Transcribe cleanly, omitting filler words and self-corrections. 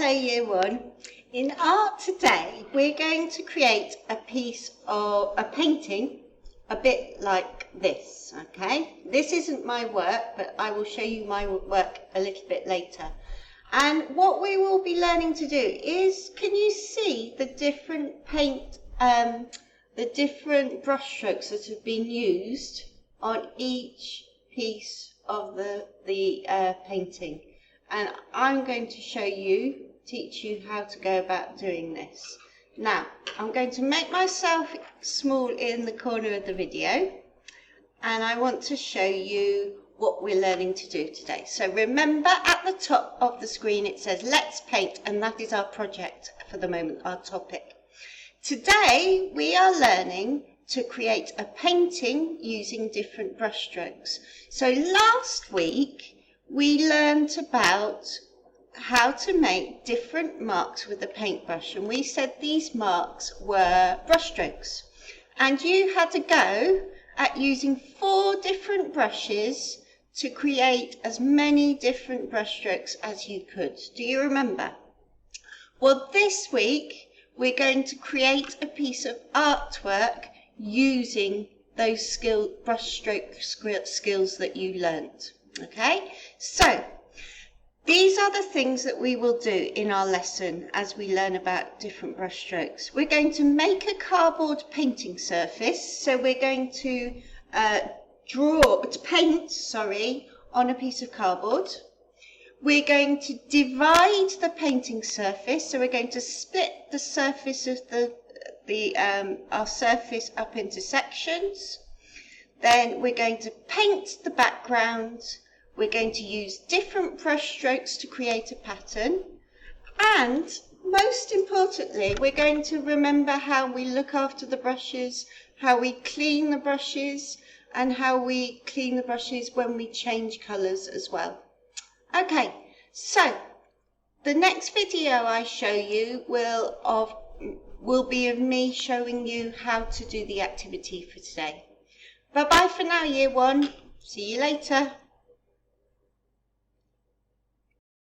Hello Year 1. In art today we're going to create a piece of a painting a bit like this, okay? This isn't my work, but I will show you my work a little bit later. And what we will be learning to do is, can you see the different the different brush strokes that have been used on each piece of the painting? And I'm going to teach you how to go about doing this. Now, I'm going to make myself small in the corner of the video, and I want to show you what we're learning to do today. So remember, at the top of the screen it says Let's Paint, and that is our project for the moment, our topic. Today we are learning to create a painting using different brush strokes. So last week we learned about how to make different marks with a paintbrush, and we said these marks were brush strokes, and you had to go at using 4 different brushes to create as many different brush strokes as you could. Do you remember? Well, this week we're going to create a piece of artwork using those brush stroke skills that you learnt. Okay, so these are the things that we will do in our lesson as we learn about different brush strokes. We're going to make a cardboard painting surface, so we're going to paint on a piece of cardboard. We're going to divide the painting surface, so we're going to split the surface of our surface up into sections. Then we're going to paint the background. We're going to use different brush strokes to create a pattern, and most importantly, we're going to remember how we look after the brushes, how we clean the brushes, and how we clean the brushes when we change colours as well. Okay, so the next video I show you will be of me showing you how to do the activity for today. Bye bye for now, Year 1. See you later.